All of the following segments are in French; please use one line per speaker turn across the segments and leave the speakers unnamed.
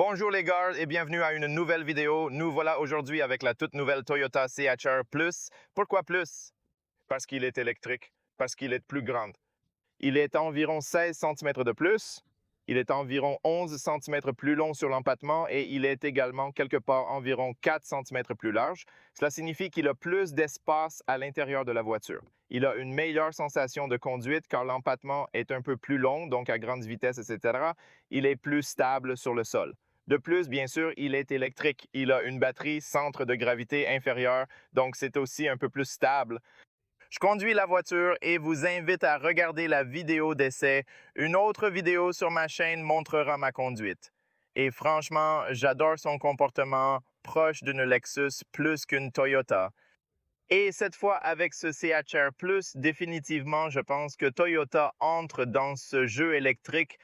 Bonjour les gars et bienvenue à une nouvelle vidéo. Nous voilà aujourd'hui avec la toute nouvelle Toyota CHR Plus. Pourquoi Plus? Parce qu'il est électrique, parce qu'il est plus grand. Il est environ 16 cm de plus, il est environ 11 cm plus long sur l'empattement et il est également quelque part environ 4 cm plus large. Cela signifie qu'il a plus d'espace à l'intérieur de la voiture. Il a une meilleure sensation de conduite car l'empattement est un peu plus long, donc à grande vitesse, etc. Il est plus stable sur le sol. De plus, bien sûr, il est électrique. Il a une batterie centre de gravité inférieure, donc c'est aussi un peu plus stable. Je conduis la voiture et vous invite à regarder la vidéo d'essai. Une autre vidéo sur ma chaîne montrera ma conduite. Et franchement, j'adore son comportement proche d'une Lexus plus qu'une Toyota. Et cette fois, avec ce CHR Plus, définitivement, je pense que Toyota entre dans ce jeu électrique.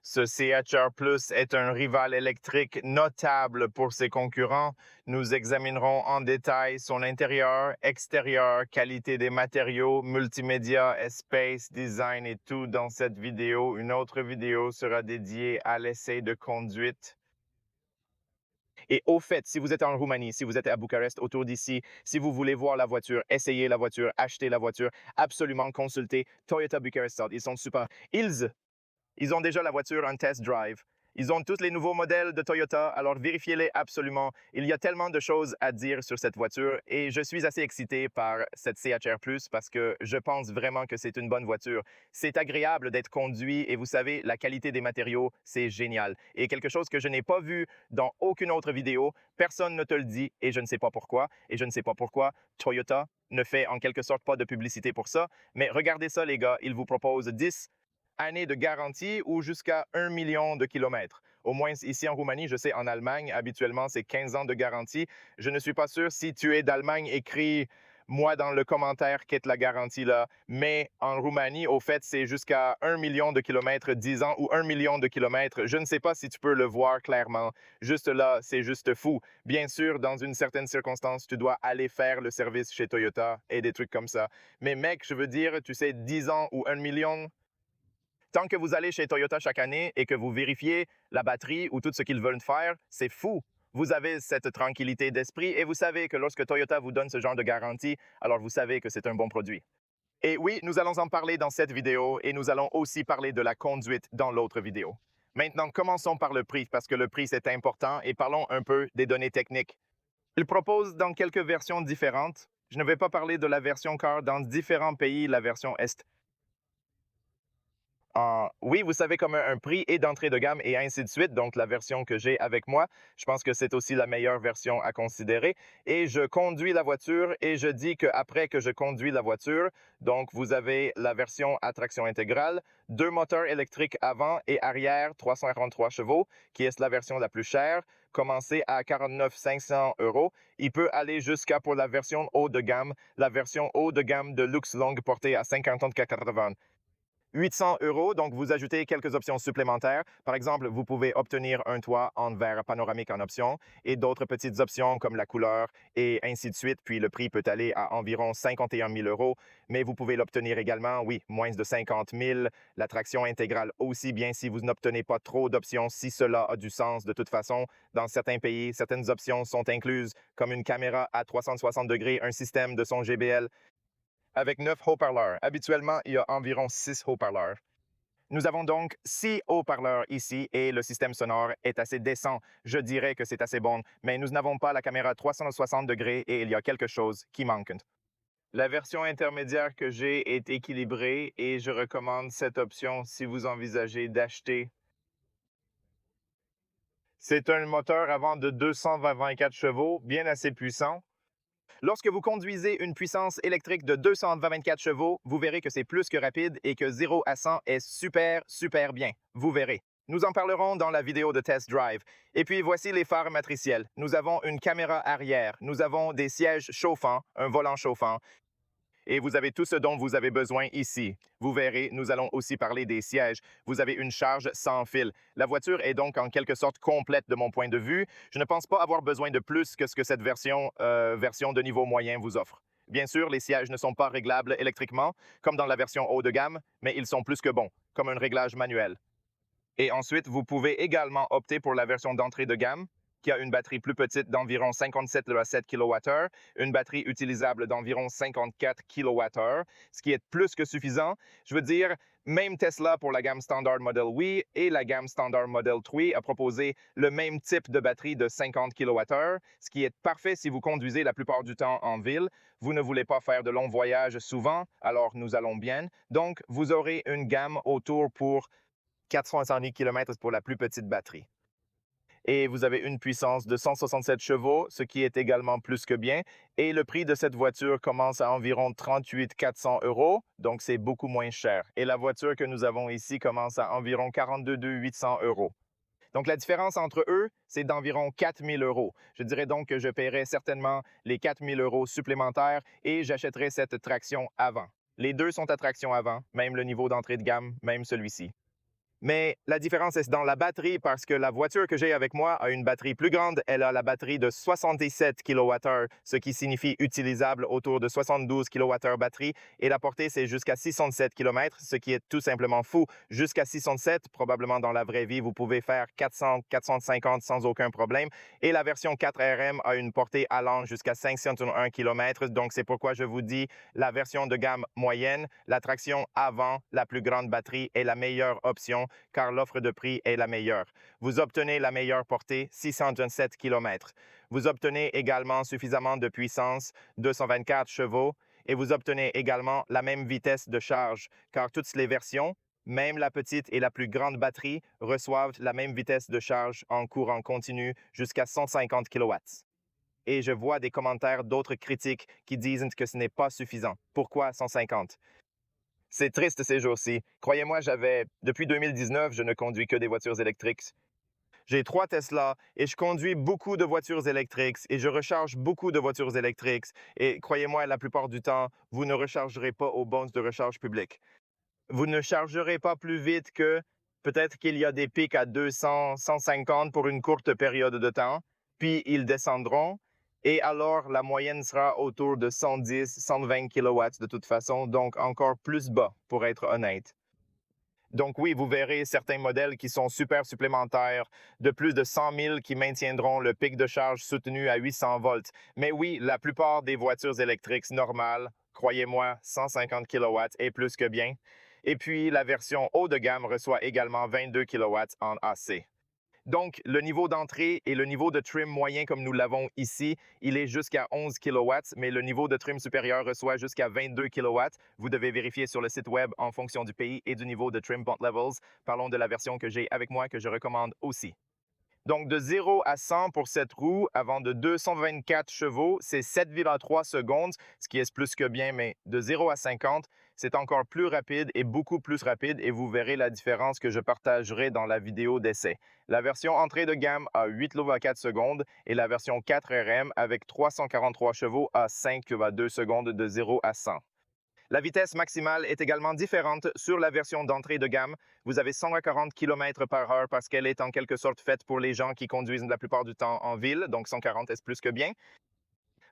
Ce CHR Plus est un rival électrique notable pour ses concurrents. Nous examinerons en détail son intérieur, extérieur, qualité des matériaux, multimédia, espace, design et tout dans cette vidéo. Une autre vidéo sera dédiée à l'essai de conduite. Et au fait, si vous êtes en Roumanie, si vous êtes à Bucarest, autour d'ici, si vous voulez voir la voiture, essayer la voiture, acheter la voiture, absolument consultez Toyota Bucarest South. Ils sont super. Ils ont déjà la voiture en test drive. Ils ont tous les nouveaux modèles de Toyota, alors vérifiez-les absolument. Il y a tellement de choses à dire sur cette voiture et je suis assez excité par cette CHR Plus parce que je pense vraiment que c'est une bonne voiture. C'est agréable d'être conduit et vous savez, la qualité des matériaux, c'est génial. Et quelque chose que je n'ai pas vu dans aucune autre vidéo, personne ne te le dit et je ne sais pas pourquoi. Et je ne sais pas pourquoi Toyota ne fait en quelque sorte pas de publicité pour ça. Mais regardez ça les gars, ils vous proposent 10 années de garantie ou jusqu'à 1 million de kilomètres. Au moins ici en Roumanie, je sais en Allemagne, habituellement c'est 15 ans de garantie. Je ne suis pas sûr si tu es d'Allemagne, écris-moi dans le commentaire qu'est la garantie là. Mais en Roumanie, au fait, c'est jusqu'à 1 million de kilomètres 10 ans ou 1 million de kilomètres. Je ne sais pas si tu peux le voir clairement. Juste là, c'est juste fou. Bien sûr, dans une certaine circonstance, tu dois aller faire le service chez Toyota et des trucs comme ça. Mais mec, je veux dire, tu sais, 10 ans ou 1 million, tant que vous allez chez Toyota chaque année et que vous vérifiez la batterie ou tout ce qu'ils veulent faire, c'est fou. Vous avez cette tranquillité d'esprit et vous savez que lorsque Toyota vous donne ce genre de garantie, alors vous savez que c'est un bon produit. Et oui, nous allons en parler dans cette vidéo et nous allons aussi parler de la conduite dans l'autre vidéo. Maintenant, commençons par le prix parce que le prix c'est important et parlons un peu des données techniques. Il propose dans quelques versions différentes. Je ne vais pas parler de la version car dans différents pays, la version est oui, vous savez, comme un prix et d'entrée de gamme et ainsi de suite. Donc, la version que j'ai avec moi, je pense que c'est aussi la meilleure version à considérer. Et je conduis la voiture et je dis qu'après que je conduis la voiture, donc vous avez la version à traction intégrale, 2 moteurs électriques avant et arrière, 343 chevaux, qui est la version la plus chère, commencé à 49 500 euros. Il peut aller jusqu'à pour la version haut de gamme, la version haut de gamme de luxe longue portée à 50 800 euros, donc vous ajoutez quelques options supplémentaires. Par exemple, vous pouvez obtenir un toit en verre panoramique en option et d'autres petites options comme la couleur et ainsi de suite. Puis le prix peut aller à environ 51 000 euros, mais vous pouvez l'obtenir également, oui, moins de 50 000. La traction intégrale aussi bien si vous n'obtenez pas trop d'options, si cela a du sens. De toute façon, dans certains pays, certaines options sont incluses comme une caméra à 360 degrés, un système de son GBL avec 9 haut-parleurs. Habituellement, il y a environ 6 haut-parleurs. Nous avons donc 6 haut-parleurs ici et le système sonore est assez décent. Je dirais que c'est assez bon, mais nous n'avons pas la caméra 360 degrés et il y a quelque chose qui manque. La version intermédiaire que j'ai est équilibrée et je recommande cette option si vous envisagez d'acheter. C'est un moteur avant de 224 chevaux, bien assez puissant. Lorsque vous conduisez une puissance électrique de 224 chevaux, vous verrez que c'est plus que rapide et que 0 à 100 est super, super bien. Vous verrez. Nous en parlerons dans la vidéo de test drive. Et puis voici les phares matriciels. Nous avons une caméra arrière, nous avons des sièges chauffants, un volant chauffant, et vous avez tout ce dont vous avez besoin ici. Vous verrez, nous allons aussi parler des sièges. Vous avez une charge sans fil. La voiture est donc en quelque sorte complète de mon point de vue. Je ne pense pas avoir besoin de plus que ce que cette version de niveau moyen vous offre. Bien sûr, les sièges ne sont pas réglables électriquement, comme dans la version haut de gamme, mais ils sont plus que bons, comme un réglage manuel. Et ensuite, vous pouvez également opter pour la version d'entrée de gamme, qui a une batterie plus petite d'environ 57,7 kWh, une batterie utilisable d'environ 54 kWh, ce qui est plus que suffisant. Je veux dire, même Tesla pour la gamme Standard Model Y et la gamme Standard Model 3 a proposé le même type de batterie de 50 kWh, ce qui est parfait si vous conduisez la plupart du temps en ville. Vous ne voulez pas faire de longs voyages souvent, alors nous allons bien. Donc, vous aurez une gamme autour pour 470 km pour la plus petite batterie. Et vous avez une puissance de 167 chevaux, ce qui est également plus que bien. Et le prix de cette voiture commence à environ 38 400 €, donc c'est beaucoup moins cher. Et la voiture que nous avons ici commence à environ 42 800 €. Donc la différence entre eux, c'est d'environ 4 000 €. Je dirais donc que je paierai certainement les 4 000 € supplémentaires et j'achèterai cette traction avant. Les deux sont à traction avant, même le niveau d'entrée de gamme, même celui-ci. Mais la différence est dans la batterie parce que la voiture que j'ai avec moi a une batterie plus grande. Elle a la batterie de 77 kWh, ce qui signifie utilisable autour de 72 kWh batterie. Et la portée, c'est jusqu'à 607 km, ce qui est tout simplement fou. Jusqu'à 607, probablement dans la vraie vie, vous pouvez faire 400, 450 sans aucun problème. Et la version 4RM a une portée allant jusqu'à 501 km. Donc, c'est pourquoi je vous dis la version de gamme moyenne, la traction avant la plus grande batterie est la meilleure option car l'offre de prix est la meilleure. Vous obtenez la meilleure portée, 627 km. Vous obtenez également suffisamment de puissance, 224 chevaux, et vous obtenez également la même vitesse de charge, car toutes les versions, même la petite et la plus grande batterie, reçoivent la même vitesse de charge en courant continu jusqu'à 150 kW. Et je vois des commentaires d'autres critiques qui disent que ce n'est pas suffisant. Pourquoi 150? C'est triste ces jours-ci. Croyez-moi, depuis 2019, je ne conduis que des voitures électriques. J'ai 3 Tesla et je conduis beaucoup de voitures électriques et je recharge beaucoup de voitures électriques. Et croyez-moi, la plupart du temps, vous ne rechargerez pas aux bornes de recharge publique. Vous ne chargerez pas plus vite que peut-être qu'il y a des pics à 200, 150 pour une courte période de temps, puis ils descendront. Et alors, la moyenne sera autour de 110, 120 kW de toute façon, donc encore plus bas, pour être honnête. Donc oui, vous verrez certains modèles qui sont super supplémentaires, de plus de 100 000 qui maintiendront le pic de charge soutenu à 800 volts. Mais oui, la plupart des voitures électriques normales, croyez-moi, 150 kW est plus que bien. Et puis, la version haut de gamme reçoit également 22 kW en AC. Donc, le niveau d'entrée et le niveau de trim moyen comme nous l'avons ici, il est jusqu'à 11 kW, mais le niveau de trim supérieur reçoit jusqu'à 22 kW. Vous devez vérifier sur le site web en fonction du pays et du niveau de trim point levels. Parlons de la version que j'ai avec moi que je recommande aussi. Donc, de 0 à 100 pour cette roue, avant de 224 chevaux, c'est 7,3 secondes, ce qui est plus que bien, mais de 0 à 50, c'est encore plus rapide et beaucoup plus rapide et vous verrez la différence que je partagerai dans la vidéo d'essai. La version entrée de gamme a 8,4 secondes et la version 4RM avec 343 chevaux a 5,2 secondes de 0 à 100. La vitesse maximale est également différente sur la version d'entrée de gamme. Vous avez 140 km/h parce qu'elle est en quelque sorte faite pour les gens qui conduisent la plupart du temps en ville, donc 140 est plus que bien.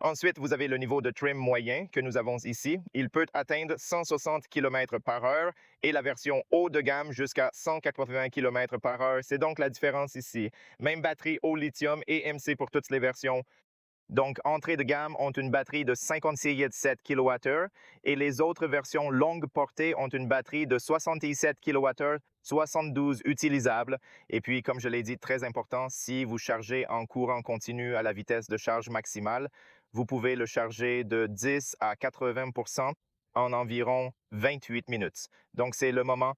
Ensuite, vous avez le niveau de trim moyen que nous avons ici. Il peut atteindre 160 km/h et la version haut de gamme jusqu'à 180 km/h. C'est donc la différence ici. Même batterie au lithium et MC pour toutes les versions. Donc, entrée de gamme ont une batterie de 56,7 kWh et les autres versions longue portée ont une batterie de 67 kWh, 72 utilisables. Et puis, comme je l'ai dit, très important, si vous chargez en courant continu à la vitesse de charge maximale, vous pouvez le charger de 10 à 80% en environ 28 minutes. Donc, c'est le moment.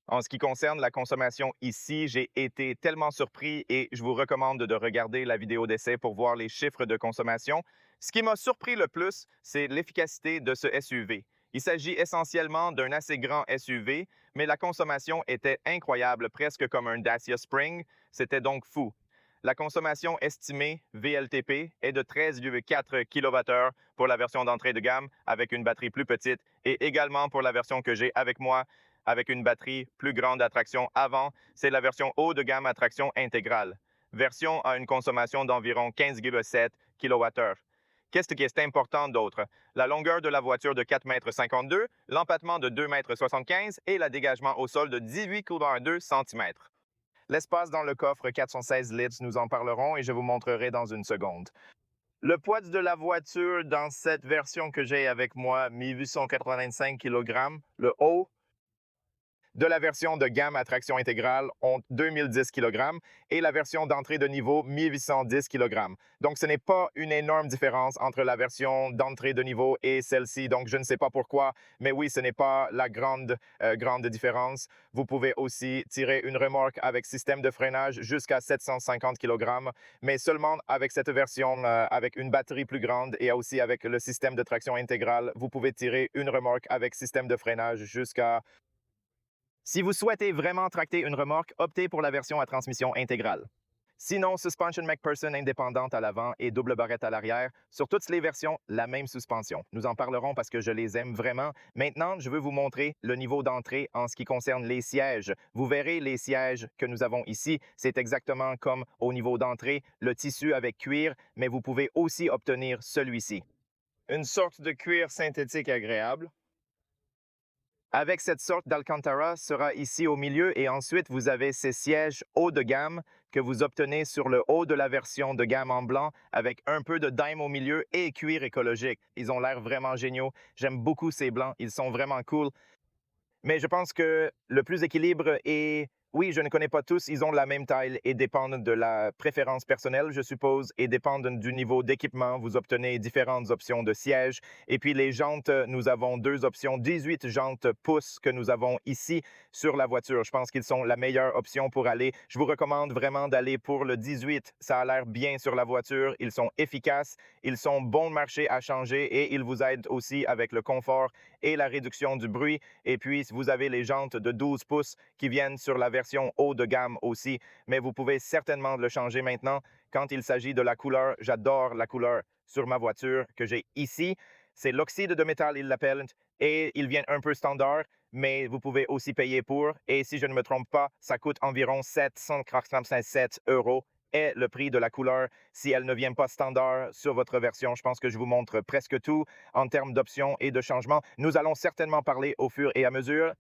En ce qui concerne la consommation ici, j'ai été tellement surpris et je vous recommande de regarder la vidéo d'essai pour voir les chiffres de consommation. Ce qui m'a surpris le plus, c'est l'efficacité de ce SUV. Il s'agit essentiellement d'un assez grand SUV, mais la consommation était incroyable, presque comme un Dacia Spring. C'était donc fou. La consommation estimée VLTP est de 13,4 kWh pour la version d'entrée de gamme avec une batterie plus petite et également pour la version que j'ai avec moi avec une batterie plus grande à traction avant, c'est la version haut de gamme à traction intégrale. Version a une consommation d'environ 15,7 kWh. Qu'est-ce qui est important d'autre? La longueur de la voiture de 4,52 m, l'empattement de 2,75 m et le dégagement au sol de 18,2 cm. L'espace dans le coffre 416 litres, nous en parlerons et je vous montrerai dans une seconde. Le poids de la voiture dans cette version que j'ai avec moi, 1885 kg. Le haut de la version de gamme à traction intégrale ont 2010 kg et la version d'entrée de niveau 1810 kg. Donc, ce n'est pas une énorme différence entre la version d'entrée de niveau et celle-ci. Donc, je ne sais pas pourquoi, mais oui, ce n'est pas la grande différence. Vous pouvez aussi tirer une remorque avec système de freinage jusqu'à 750 kg, mais seulement avec cette version, avec une batterie plus grande et aussi avec le système de traction intégrale, vous pouvez tirer une remorque avec système de freinage jusqu'à... Si vous souhaitez vraiment tracter une remorque, optez pour la version à transmission intégrale. Sinon, suspension MacPherson indépendante à l'avant et double barrette à l'arrière. Sur toutes les versions, la même suspension. Nous en parlerons parce que je les aime vraiment. Maintenant, je veux vous montrer le niveau d'entrée en ce qui concerne les sièges. Vous verrez les sièges que nous avons ici. C'est exactement comme au niveau d'entrée, le tissu avec cuir, mais vous pouvez aussi obtenir celui-ci. Une sorte de cuir synthétique agréable. Avec cette sorte d'Alcantara sera ici au milieu et ensuite vous avez ces sièges haut de gamme que vous obtenez sur le haut de la version de gamme en blanc avec un peu de dime au milieu et cuir écologique. Ils ont l'air vraiment géniaux. J'aime beaucoup ces blancs. Ils sont vraiment cool. Mais je pense que le plus équilibre est... Oui, je ne connais pas tous, ils ont la même taille et dépendent de la préférence personnelle, je suppose, et dépendent du niveau d'équipement. Vous obtenez différentes options de siège. Et puis les jantes, nous avons deux options, 18 jantes pouces que nous avons ici sur la voiture. Je pense qu'ils sont la meilleure option pour aller. Je vous recommande vraiment d'aller pour le 18. Ça a l'air bien sur la voiture. Ils sont efficaces, ils sont bon marché à changer et ils vous aident aussi avec le confort et la réduction du bruit. Et puis, vous avez les jantes de 12 pouces qui viennent sur la version haut de gamme aussi, mais vous pouvez certainement le changer maintenant. Quand il s'agit de la couleur, j'adore la couleur sur ma voiture que j'ai ici. C'est l'oxyde de métal, ils l'appellent, et il vient un peu standard, mais vous pouvez aussi payer pour. Et si je ne me trompe pas, ça coûte environ 787 € est le prix de la couleur si elle ne vient pas standard sur votre version. Je pense que je vous montre presque tout en termes d'options et de changements. Nous allons certainement parler au fur et à mesure.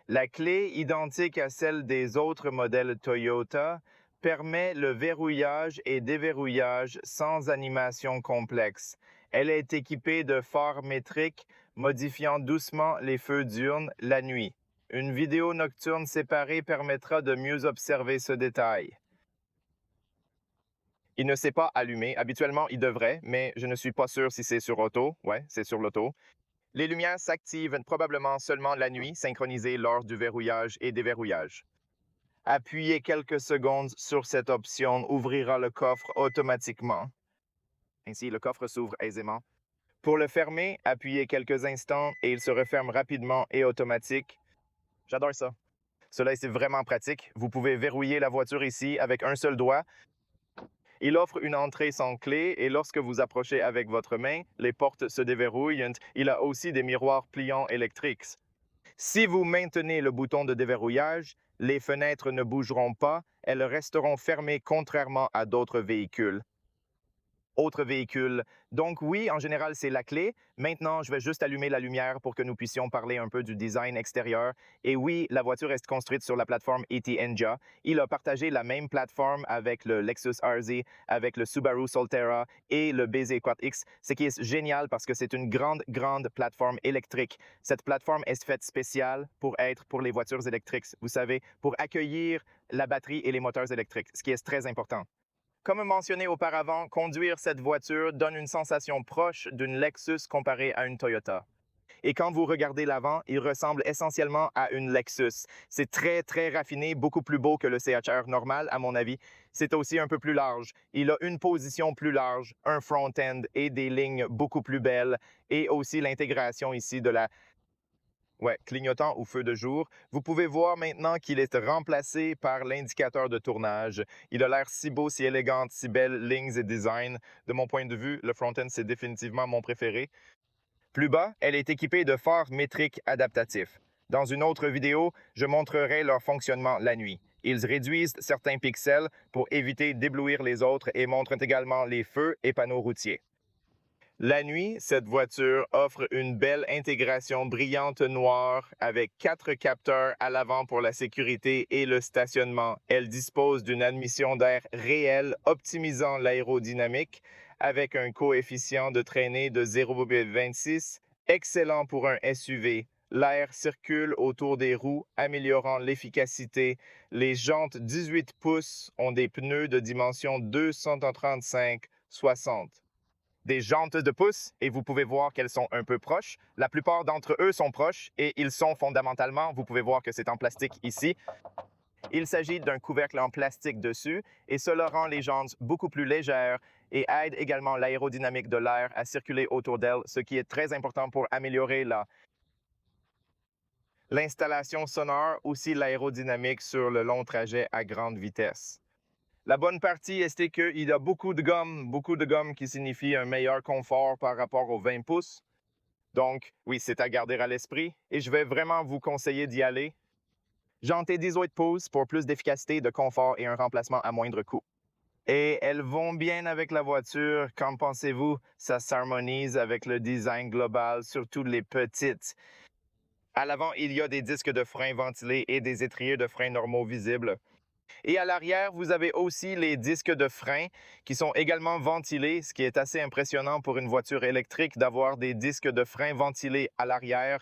La clé, identique à celle des autres modèles Toyota, permet le verrouillage et déverrouillage sans animation complexe. Elle est équipée de phares métriques modifiant doucement les feux diurnes la nuit. Une vidéo nocturne séparée permettra de mieux observer ce détail. Il ne s'est pas allumé. Habituellement, il devrait, mais je ne suis pas sûr si c'est sur auto. Ouais, c'est sur l'auto. Les lumières s'activent probablement seulement la nuit, synchronisées lors du verrouillage et déverrouillage. Appuyez quelques secondes sur cette option ouvrira le coffre automatiquement. Ainsi, le coffre s'ouvre aisément. Pour le fermer, appuyez quelques instants et il se referme rapidement et automatique. J'adore ça. Cela, c'est vraiment pratique. Vous pouvez verrouiller la voiture ici avec un seul doigt. Il offre une entrée sans clé et lorsque vous approchez avec votre main, les portes se déverrouillent. Il a aussi des miroirs pliants électriques. Si vous maintenez le bouton de déverrouillage, les fenêtres ne bougeront pas, elles resteront fermées contrairement à d'autres véhicules. Autre véhicule. Donc oui, en général, c'est la clé. Maintenant, je vais juste allumer la lumière pour que nous puissions parler un peu du design extérieur. Et oui, la voiture est construite sur la plateforme ET-Ninja. Il a partagé la même plateforme avec le Lexus RZ, avec le Subaru Solterra et le BZ4X, ce qui est génial parce que c'est une grande plateforme électrique. Cette plateforme est faite spéciale pour être pour les voitures électriques, vous savez, pour accueillir la batterie et les moteurs électriques, ce qui est très important. Comme mentionné auparavant, conduire cette voiture donne une sensation proche d'une Lexus comparée à une Toyota. Et quand vous regardez l'avant, il ressemble essentiellement à une Lexus. C'est très raffiné, beaucoup plus beau que le CHR normal, à mon avis. C'est aussi un peu plus large. Il a une position plus large, un front-end et des lignes beaucoup plus belles. Et aussi l'intégration ici de la... Ouais, clignotant ou feu de jour. Vous pouvez voir maintenant qu'il est remplacé par l'indicateur de tournage. Il a l'air si beau, si élégant, si belles lignes et design. De mon point de vue, le front-end, c'est définitivement mon préféré. Plus bas, elle est équipée de phares métriques adaptatifs. Dans une autre vidéo, je montrerai leur fonctionnement la nuit. Ils réduisent certains pixels pour éviter d'éblouir les autres et montrent également les feux et panneaux routiers. La nuit, cette voiture offre une belle intégration brillante noire avec 4 capteurs à l'avant pour la sécurité et le stationnement. Elle dispose d'une admission d'air réelle optimisant l'aérodynamique avec un coefficient de traînée de 0,26, excellent pour un SUV. L'air circule autour des roues, améliorant l'efficacité. Les jantes 18 pouces ont des pneus de dimension 235-60. Des jantes de pouce et vous pouvez voir qu'elles sont un peu proches. La plupart d'entre eux sont proches et ils sont fondamentalement, vous pouvez voir que c'est en plastique ici. Il s'agit d'un couvercle en plastique dessus et cela rend les jantes beaucoup plus légères et aide également l'aérodynamique de l'air à circuler autour d'elles, ce qui est très important pour améliorer l'installation sonore, aussi l'aérodynamique sur le long trajet à grande vitesse. La bonne partie, c'est qu'il y a beaucoup de gomme qui signifie un meilleur confort par rapport aux 20 pouces. Donc, oui, c'est à garder à l'esprit et je vais vraiment vous conseiller d'y aller. Jantes 18 pouces pour plus d'efficacité, de confort et un remplacement à moindre coût. Et elles vont bien avec la voiture. Qu'en pensez-vous? Ça s'harmonise avec le design global, surtout les petites. À l'avant, il y a des disques de frein ventilés et des étriers de frein normaux visibles. Et à l'arrière, vous avez aussi les disques de frein qui sont également ventilés, ce qui est assez impressionnant pour une voiture électrique d'avoir des disques de frein ventilés à l'arrière.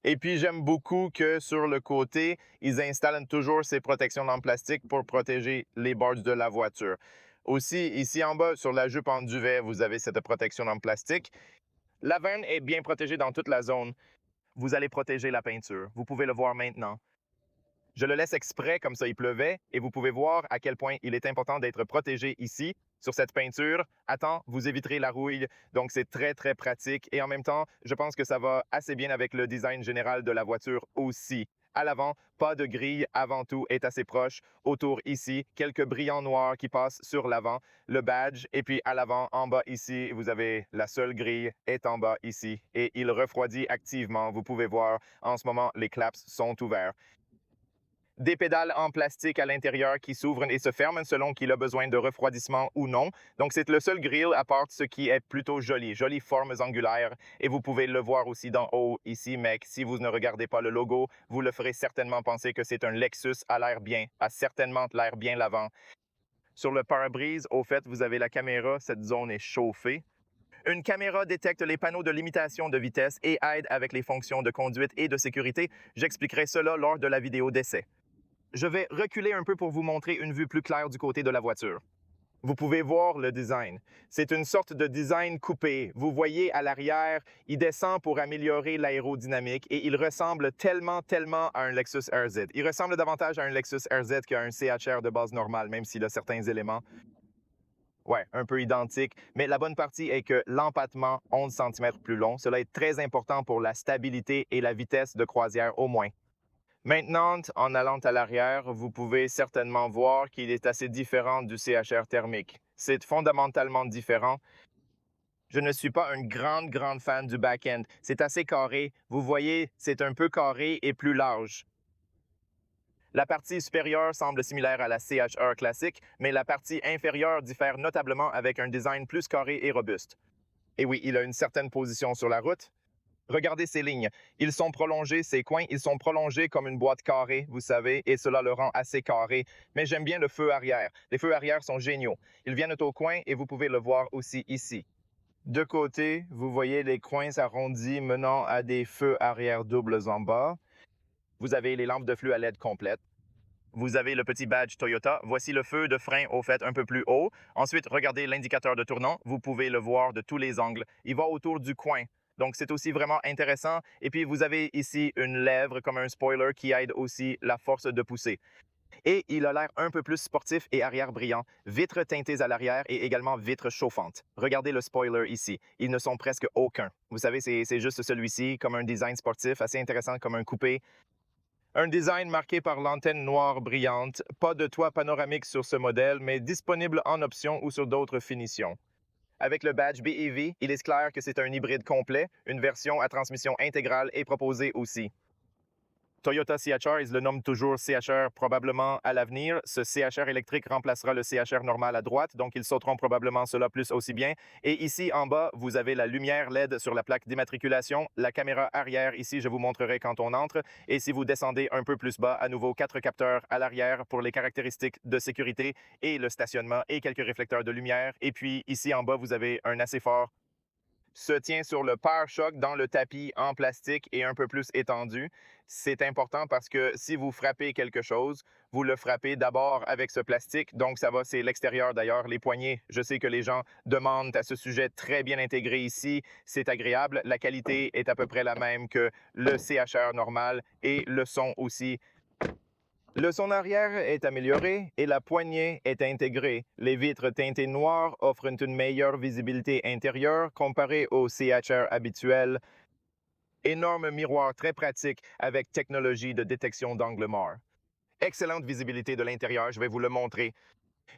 Et puis, j'aime beaucoup que sur le côté, ils installent toujours ces protections en plastique pour protéger les boards de la voiture. Aussi, ici en bas, sur la jupe en duvet, vous avez cette protection en plastique. La vanne est bien protégée dans toute la zone. Vous allez protéger la peinture. Vous pouvez le voir maintenant. Je le laisse exprès comme ça il pleuvait et vous pouvez voir à quel point il est important d'être protégé ici sur cette peinture. Attends, vous éviterez la rouille, donc c'est très très pratique et en même temps, je pense que ça va assez bien avec le design général de la voiture aussi. À l'avant, pas de grille, avant tout est assez proche. Autour ici, quelques brillants noirs qui passent sur l'avant, le badge et puis à l'avant, en bas ici, vous avez la seule grille est en bas ici et il refroidit activement. Vous pouvez voir en ce moment, les claps sont ouverts. Des pédales en plastique à l'intérieur qui s'ouvrent et se ferment selon qu'il a besoin de refroidissement ou non. Donc, c'est le seul grill à part ce qui est plutôt joli, jolies formes angulaires. Et vous pouvez le voir aussi d'en haut ici, mais si vous ne regardez pas le logo, vous le ferez certainement penser que c'est un Lexus à l'air bien, a certainement l'air bien l'avant. Sur le pare-brise, au fait, vous avez la caméra, cette zone est chauffée. Une caméra détecte les panneaux de limitation de vitesse et aide avec les fonctions de conduite et de sécurité. J'expliquerai cela lors de la vidéo d'essai. Je vais reculer un peu pour vous montrer une vue plus claire du côté de la voiture. Vous pouvez voir le design. C'est une sorte de design coupé. Vous voyez à l'arrière, il descend pour améliorer l'aérodynamique et il ressemble tellement à un Lexus RZ. Il ressemble davantage à un Lexus RZ qu'à un CHR de base normale, même s'il a certains éléments. Ouais, un peu identiques. Mais la bonne partie est que l'empattement 11 cm plus long, cela est très important pour la stabilité et la vitesse de croisière au moins. Maintenant, en allant à l'arrière, vous pouvez certainement voir qu'il est assez différent du CHR thermique. C'est fondamentalement différent. Je ne suis pas une grande fan du back-end. C'est assez carré. Vous voyez, c'est un peu carré et plus large. La partie supérieure semble similaire à la CHR classique, mais la partie inférieure diffère notablement avec un design plus carré et robuste. Et oui, il a une certaine position sur la route. Regardez ces lignes. Ils sont prolongés, ces coins, ils sont prolongés comme une boîte carrée, vous savez, et cela le rend assez carré. Mais j'aime bien le feu arrière. Les feux arrière sont géniaux. Ils viennent au coin et vous pouvez le voir aussi ici. De côté, vous voyez les coins arrondis menant à des feux arrière doubles en bas. Vous avez les lampes de flux à LED complètes. Vous avez le petit badge Toyota. Voici le feu de frein au fait un peu plus haut. Ensuite, regardez l'indicateur de tournant. Vous pouvez le voir de tous les angles. Il va autour du coin. Donc, c'est aussi vraiment intéressant. Et puis, vous avez ici une lèvre comme un spoiler qui aide aussi la force de pousser. Et il a l'air un peu plus sportif et arrière brillant. Vitres teintées à l'arrière et également vitres chauffantes. Regardez le spoiler ici. Ils ne sont presque aucun. Vous savez, c'est juste celui-ci, comme un design sportif, assez intéressant comme un coupé. Un design marqué par l'antenne noire brillante. Pas de toit panoramique sur ce modèle, mais disponible en option ou sur d'autres finitions. Avec le badge BEV, il est clair que c'est un hybride complet. Une version à transmission intégrale est proposée aussi. Toyota CHR, ils le nomment toujours CHR probablement à l'avenir. Ce CHR électrique remplacera le CHR normal à droite, donc ils sauteront probablement cela plus aussi bien. Et ici en bas, vous avez la lumière LED sur la plaque d'immatriculation, la caméra arrière ici, je vous montrerai quand on entre. Et si vous descendez un peu plus bas, à nouveau 4 capteurs à l'arrière pour les caractéristiques de sécurité et le stationnement et quelques réflecteurs de lumière. Et puis ici en bas, vous avez un assez fort se tient sur le pare-choc dans le tapis en plastique et un peu plus étendu. C'est important parce que si vous frappez quelque chose, vous le frappez d'abord avec ce plastique. Donc, ça va, c'est l'extérieur d'ailleurs, les poignées. Je sais que les gens demandent à ce sujet très bien intégré ici. C'est agréable. La qualité est à peu près la même que le CHR normal et le son aussi. Le son arrière est amélioré et la poignée est intégrée. Les vitres teintées noires offrent une meilleure visibilité intérieure comparée au CHR habituel. Énorme miroir très pratique avec technologie de détection d'angle mort. Excellente visibilité de l'intérieur, je vais vous le montrer.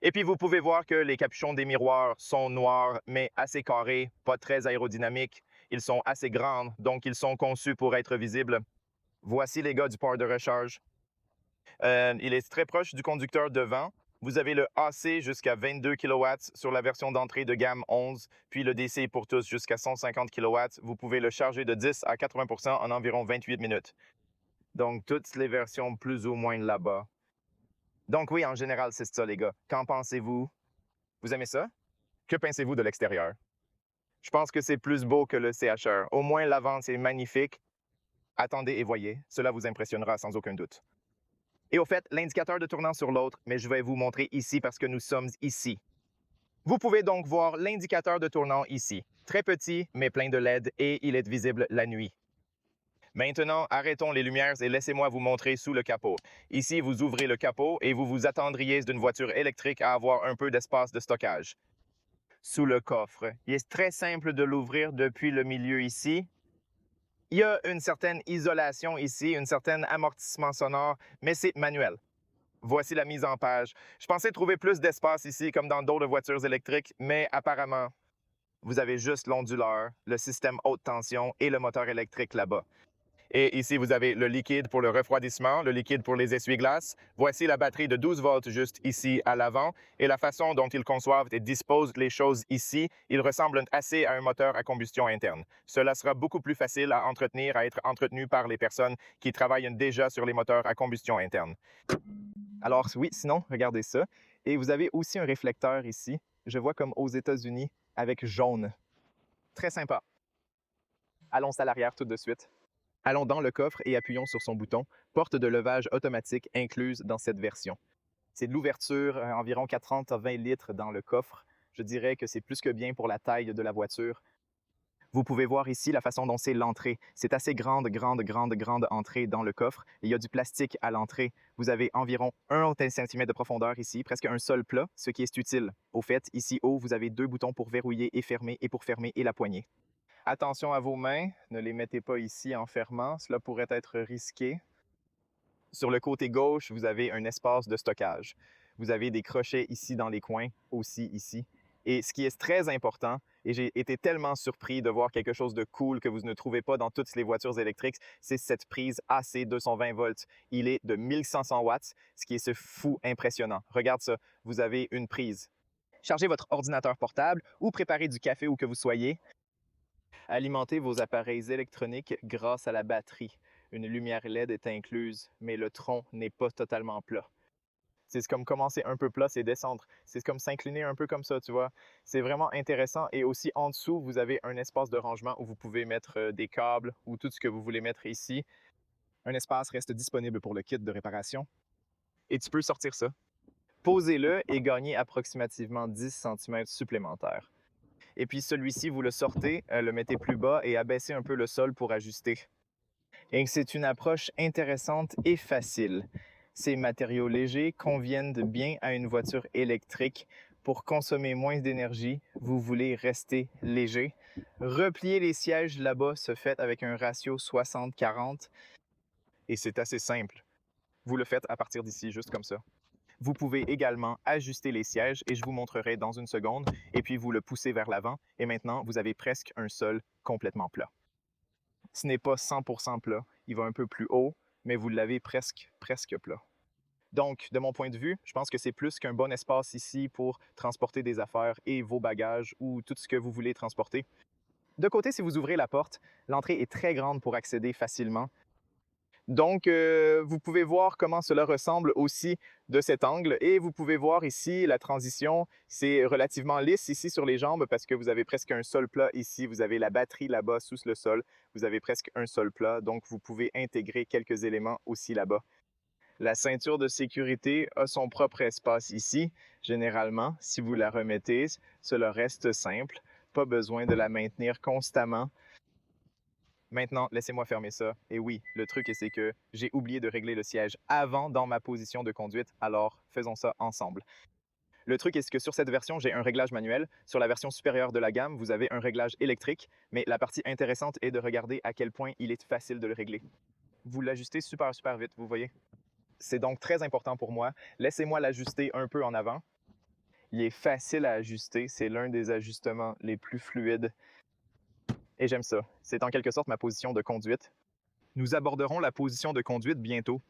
Et puis vous pouvez voir que les capuchons des miroirs sont noirs mais assez carrés, pas très aérodynamiques. Ils sont assez grands, donc ils sont conçus pour être visibles. Voici les gars du port de recharge. Il est très proche du conducteur devant. Vous avez le AC jusqu'à 22 kW sur la version d'entrée de gamme 11, puis le DC pour tous jusqu'à 150 kW. Vous pouvez le charger de 10 à 80% en environ 28 minutes. Donc, toutes les versions plus ou moins là-bas. Donc oui, en général, c'est ça, les gars. Qu'en pensez-vous? Vous aimez ça? Que pensez-vous de l'extérieur? Je pense que c'est plus beau que le CHR. Au moins, l'avant, c'est magnifique. Attendez et voyez. Cela vous impressionnera sans aucun doute. Et au fait, l'indicateur de tournant sur l'autre, mais je vais vous montrer ici parce que nous sommes ici. Vous pouvez donc voir l'indicateur de tournant ici. Très petit, mais plein de LED et il est visible la nuit. Maintenant, arrêtons les lumières et laissez-moi vous montrer sous le capot. Ici, vous ouvrez le capot et vous vous attendriez d'une voiture électrique à avoir un peu d'espace de stockage. Sous le coffre, il est très simple de l'ouvrir depuis le milieu ici. Il y a une certaine isolation ici, un certain amortissement sonore, mais c'est manuel. Voici la mise en page. Je pensais trouver plus d'espace ici, comme dans d'autres voitures électriques, mais apparemment, vous avez juste l'onduleur, le système haute tension et le moteur électrique là-bas. Et ici, vous avez le liquide pour le refroidissement, le liquide pour les essuie-glaces. Voici la batterie de 12 volts juste ici à l'avant. Et la façon dont ils conçoivent et disposent les choses ici, ils ressemblent assez à un moteur à combustion interne. Cela sera beaucoup plus facile à entretenir, à être entretenu par les personnes qui travaillent déjà sur les moteurs à combustion interne. Alors oui, sinon, regardez ça. Et vous avez aussi un réflecteur ici. Je vois comme aux États-Unis avec jaune. Très sympa. Allons à l'arrière tout de suite. Allons dans le coffre et appuyons sur son bouton. Porte de levage automatique incluse dans cette version. C'est de l'ouverture, environ 40 à 20 litres dans le coffre. Je dirais que c'est plus que bien pour la taille de la voiture. Vous pouvez voir ici la façon dont c'est l'entrée. C'est assez grande entrée dans le coffre. Il y a du plastique à l'entrée. Vous avez environ 1 cm de profondeur ici, presque un sol plat, ce qui est utile. Au fait, ici haut, vous avez 2 boutons pour verrouiller et pour fermer et la poignée. Attention à vos mains, ne les mettez pas ici en fermant, cela pourrait être risqué. Sur le côté gauche, vous avez un espace de stockage. Vous avez des crochets ici dans les coins, aussi ici. Et ce qui est très important, et j'ai été tellement surpris de voir quelque chose de cool que vous ne trouvez pas dans toutes les voitures électriques, c'est cette prise AC 220 volts. Il est de 1500 watts, ce qui est ce fou impressionnant. Regarde ça, vous avez une prise. Chargez votre ordinateur portable ou préparez du café où que vous soyez. Alimentez vos appareils électroniques grâce à la batterie. Une lumière LED est incluse, mais le tronc n'est pas totalement plat. C'est comme commencer un peu plat, c'est descendre. C'est comme s'incliner un peu comme ça, tu vois. C'est vraiment intéressant. Et aussi en dessous, vous avez un espace de rangement où vous pouvez mettre des câbles ou tout ce que vous voulez mettre ici. Un espace reste disponible pour le kit de réparation. Et tu peux sortir ça. Posez-le et gagnez approximativement 10 cm supplémentaires. Et puis celui-ci, vous le sortez, le mettez plus bas et abaissez un peu le sol pour ajuster. Et c'est une approche intéressante et facile. Ces matériaux légers conviennent bien à une voiture électrique. Pour consommer moins d'énergie, vous voulez rester léger. Replier les sièges là-bas se fait avec un ratio 60-40 et c'est assez simple. Vous le faites à partir d'ici, juste comme ça. Vous pouvez également ajuster les sièges et je vous montrerai dans une seconde. Et puis vous le poussez vers l'avant et maintenant vous avez presque un sol complètement plat. Ce n'est pas 100% plat, il va un peu plus haut, mais vous l'avez presque plat. Donc, de mon point de vue, je pense que c'est plus qu'un bon espace ici pour transporter des affaires et vos bagages ou tout ce que vous voulez transporter. De côté, si vous ouvrez la porte, l'entrée est très grande pour accéder facilement. Donc, vous pouvez voir comment cela ressemble aussi de cet angle et vous pouvez voir ici la transition. C'est relativement lisse ici sur les jambes parce que vous avez presque un sol plat ici. Vous avez la batterie là-bas sous le sol. Vous avez presque un sol plat, donc vous pouvez intégrer quelques éléments aussi là-bas. La ceinture de sécurité a son propre espace ici. Généralement, si vous la remettez, cela reste simple. Pas besoin de la maintenir constamment. Maintenant, laissez-moi fermer ça. Et oui, le truc, c'est que j'ai oublié de régler le siège avant dans ma position de conduite, alors faisons ça ensemble. Le truc est que sur cette version, j'ai un réglage manuel. Sur la version supérieure de la gamme, vous avez un réglage électrique, mais la partie intéressante est de regarder à quel point il est facile de le régler. Vous l'ajustez super vite, vous voyez? C'est donc très important pour moi. Laissez-moi l'ajuster un peu en avant. Il est facile à ajuster, c'est l'un des ajustements les plus fluides. Et j'aime ça. C'est en quelque sorte ma position de conduite. Nous aborderons la position de conduite bientôt.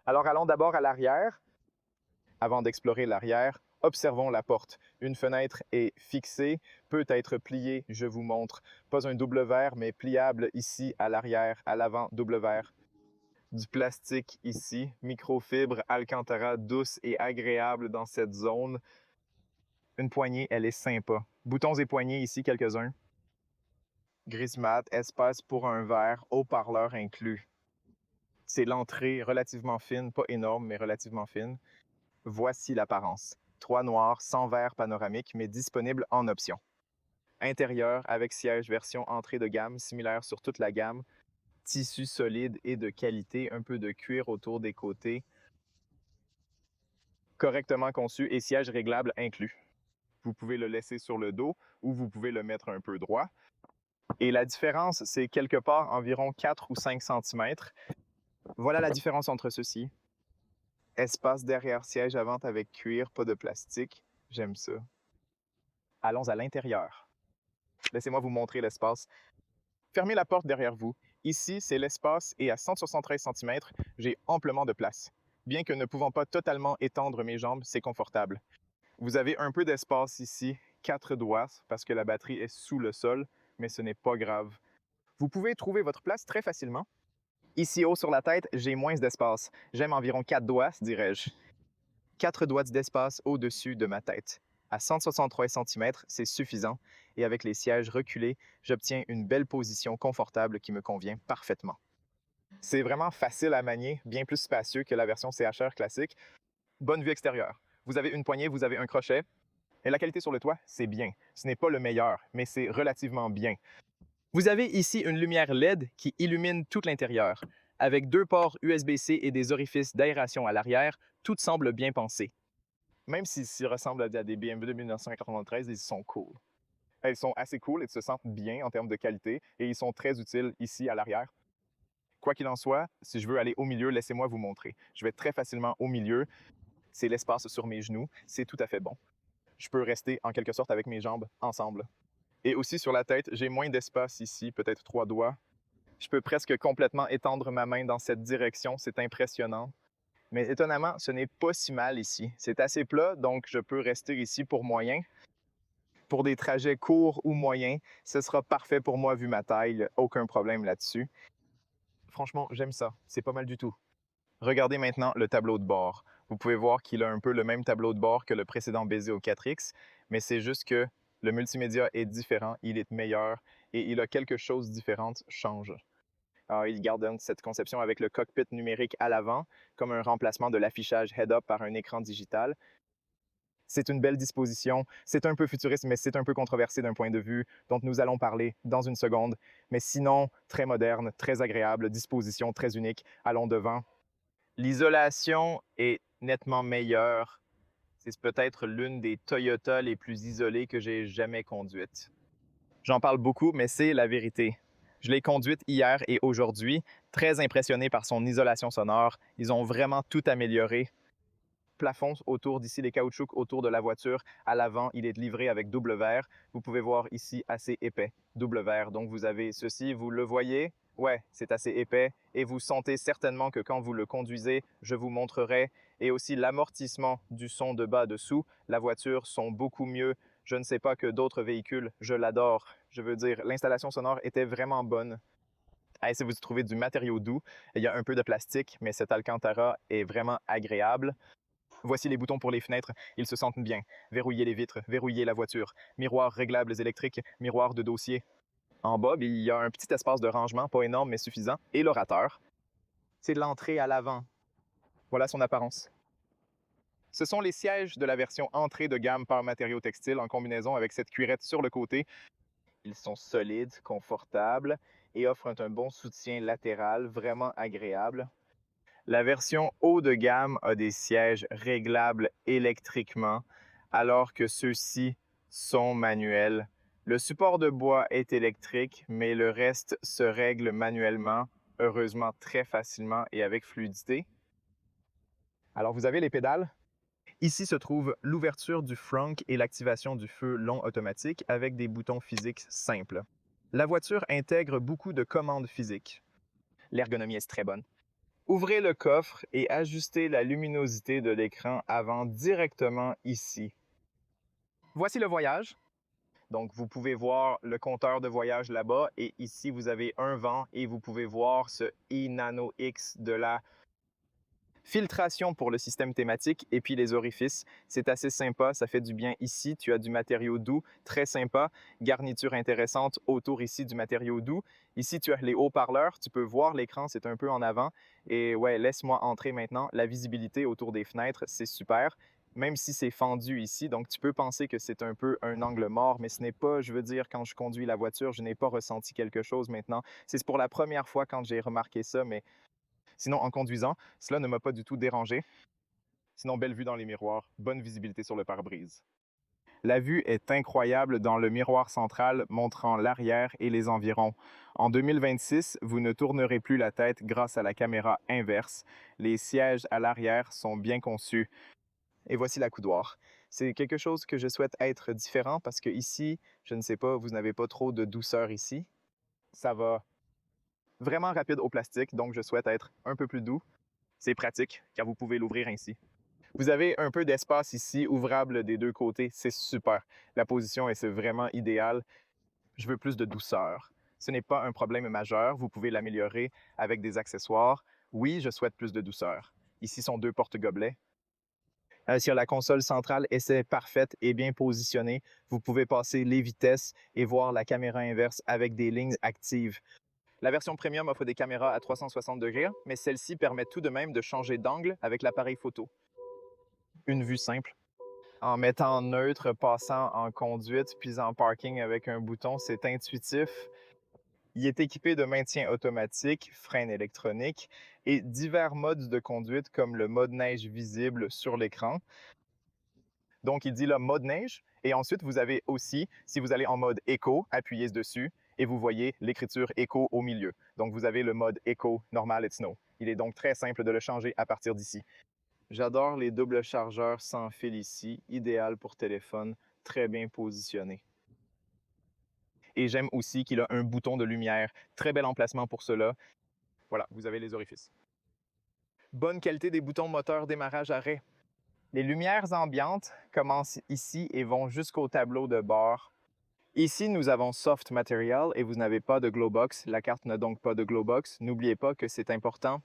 Alors allons d'abord à l'arrière. Avant d'explorer l'arrière, observons la porte. Une fenêtre est fixée, peut être pliée, je vous montre. Pas un double verre, mais pliable ici à l'arrière, à l'avant, double verre. Du plastique ici, microfibre, Alcantara douce et agréable dans cette zone. Une poignée, elle est sympa. Boutons et poignées ici, quelques-uns. Grise mat, espace pour un verre, haut-parleur inclus. C'est l'entrée relativement fine, pas énorme, mais relativement fine. Voici l'apparence. 3 noirs, sans verre panoramique, mais disponible en option. Intérieur avec siège version entrée de gamme, similaire sur toute la gamme. Tissu solide et de qualité, un peu de cuir autour des côtés. Correctement conçu et siège réglable inclus. Vous pouvez le laisser sur le dos ou vous pouvez le mettre un peu droit. Et la différence, c'est quelque part environ 4 ou 5 cm. Voilà la différence entre ceux-ci. Espace derrière siège avant avec cuir, pas de plastique. J'aime ça. Allons à l'intérieur. Laissez-moi vous montrer l'espace. Fermez la porte derrière vous. Ici, c'est l'espace et à 173 cm, j'ai amplement de place. Bien que ne pouvant pas totalement étendre mes jambes, c'est confortable. Vous avez un peu d'espace ici, 4 doigts, parce que la batterie est sous le sol, mais ce n'est pas grave. Vous pouvez trouver votre place très facilement. Ici haut sur la tête, j'ai moins d'espace. J'aime environ 4 doigts, dirais-je. 4 doigts d'espace au-dessus de ma tête. À 163 cm, c'est suffisant, et avec les sièges reculés, j'obtiens une belle position confortable qui me convient parfaitement. C'est vraiment facile à manier, bien plus spacieux que la version CHR classique. Bonne vue extérieure. Vous avez une poignée, vous avez un crochet, et la qualité sur le toit, c'est bien. Ce n'est pas le meilleur, mais c'est relativement bien. Vous avez ici une lumière LED qui illumine tout l'intérieur. Avec 2 ports USB-C et des orifices d'aération à l'arrière, tout semble bien pensé. Même s'ils ressemblent à des BMW de 1993, ils sont cool. Ils sont assez cool et se sentent bien en termes de qualité et ils sont très utiles ici à l'arrière. Quoi qu'il en soit, si je veux aller au milieu, laissez-moi vous montrer. Je vais très facilement au milieu. C'est l'espace sur mes genoux. C'est tout à fait bon. Je peux rester en quelque sorte avec mes jambes ensemble. Et aussi sur la tête, j'ai moins d'espace ici, peut-être 3 doigts. Je peux presque complètement étendre ma main dans cette direction. C'est impressionnant. Mais étonnamment, ce n'est pas si mal ici. C'est assez plat, donc je peux rester ici pour moyen. Pour des trajets courts ou moyens, ce sera parfait pour moi vu ma taille. Aucun problème là-dessus. Franchement, j'aime ça. C'est pas mal du tout. Regardez maintenant le tableau de bord. Vous pouvez voir qu'il a un peu le même tableau de bord que le précédent Bezio 4X, mais c'est juste que le multimédia est différent, il est meilleur et il a quelque chose de différent change. Alors, il garde cette conception avec le cockpit numérique à l'avant, comme un remplacement de l'affichage head-up par un écran digital. C'est une belle disposition, c'est un peu futuriste, mais c'est un peu controversé d'un point de vue dont nous allons parler dans une seconde. Mais sinon, très moderne, très agréable, disposition très unique. Allons devant. L'isolation est nettement meilleure. C'est peut-être l'une des Toyota les plus isolées que j'ai jamais conduites. J'en parle beaucoup, mais c'est la vérité. Je l'ai conduite hier et aujourd'hui, très impressionné par son isolation sonore. Ils ont vraiment tout amélioré. Plafond autour d'ici, les caoutchoucs autour de la voiture. À l'avant, il est livré avec double verre. Vous pouvez voir ici assez épais, double verre. Donc vous avez ceci, vous le voyez, Ouais, c'est assez épais et vous sentez certainement que quand vous le conduisez, je vous montrerai, et aussi l'amortissement du son de bas dessous, la voiture sont beaucoup mieux. Je ne sais pas que d'autres véhicules, je l'adore. Je veux dire, l'installation sonore était vraiment bonne. Ah, si vous trouvez du matériau doux, il y a un peu de plastique, mais cet Alcantara est vraiment agréable. Voici les boutons pour les fenêtres, ils se sentent bien. Verrouiller les vitres, verrouiller la voiture, miroirs réglables électriques, miroirs de dossier. En bas, il y a un petit espace de rangement, pas énorme mais suffisant, et l'orateur. C'est l'entrée à l'avant. Voilà son apparence. Ce sont les sièges de la version entrée de gamme par matériaux textiles en combinaison avec cette cuirette sur le côté. Ils sont solides, confortables et offrent un bon soutien latéral, vraiment agréable. La version haut de gamme a des sièges réglables électriquement, alors que ceux-ci sont manuels. Le support de bois est électrique, mais le reste se règle manuellement, heureusement très facilement et avec fluidité. Alors vous avez les pédales. Ici se trouve l'ouverture du frunk et l'activation du feu long automatique avec des boutons physiques simples. La voiture intègre beaucoup de commandes physiques. L'ergonomie est très bonne. Ouvrez le coffre et ajustez la luminosité de l'écran avant directement ici. Voici le voyage. Donc, vous pouvez voir le compteur de voyage là-bas et ici, vous avez un vent et vous pouvez voir ce e-Nano X de la filtration pour le système thématique et puis les orifices. C'est assez sympa, ça fait du bien ici. Tu as du matériau doux, très sympa. Garniture intéressante autour ici du matériau doux. Ici, tu as les haut-parleurs. Tu peux voir l'écran, c'est un peu en avant. Et ouais, laisse-moi entrer maintenant. La visibilité autour des fenêtres, c'est super. Même si c'est fendu ici, donc tu peux penser que c'est un peu un angle mort, mais ce n'est pas, je veux dire, quand je conduis la voiture, je n'ai pas ressenti quelque chose maintenant. C'est pour la première fois quand j'ai remarqué ça, mais sinon, en conduisant, cela ne m'a pas du tout dérangé. Sinon, belle vue dans les miroirs, bonne visibilité sur le pare-brise. La vue est incroyable dans le miroir central montrant l'arrière et les environs. En 2026, vous ne tournerez plus la tête grâce à la caméra inverse. Les sièges à l'arrière sont bien conçus. Et voici la coudoir. C'est quelque chose que je souhaite être différent parce que ici, je ne sais pas, vous n'avez pas trop de douceur ici. Ça va vraiment rapide au plastique, donc je souhaite être un peu plus doux. C'est pratique car vous pouvez l'ouvrir ainsi. Vous avez un peu d'espace ici, ouvrable des deux côtés, c'est super. La position est vraiment idéale. Je veux plus de douceur. Ce n'est pas un problème majeur, vous pouvez l'améliorer avec des accessoires. Oui, je souhaite plus de douceur. Ici sont deux porte-gobelets. Sur la console centrale, essai parfaite et bien positionnée. Vous pouvez passer les vitesses et voir la caméra inverse avec des lignes actives. La version premium offre des caméras à 360 degrés, mais celle-ci permet tout de même de changer d'angle avec l'appareil photo. Une vue simple. En mettant neutre, passant en conduite, puis en parking avec un bouton, c'est intuitif. Il est équipé de maintien automatique, frein électronique et divers modes de conduite comme le mode neige visible sur l'écran. Donc, il dit là mode neige. Et ensuite, vous avez aussi, si vous allez en mode éco, appuyez dessus et vous voyez l'écriture éco au milieu. Donc, vous avez le mode éco, normal et snow. Il est donc très simple de le changer à partir d'ici. J'adore les doubles chargeurs sans fil ici, idéal pour téléphone, très bien positionné. Et j'aime aussi qu'il a un bouton de lumière, très bel emplacement pour cela. Voilà, vous avez les orifices. Bonne qualité des boutons moteur démarrage-arrêt. Les lumières ambiantes commencent ici et vont jusqu'au tableau de bord. Ici, nous avons Soft Material et vous n'avez pas de Glowbox. La carte n'a donc pas de Glowbox. N'oubliez pas que c'est important.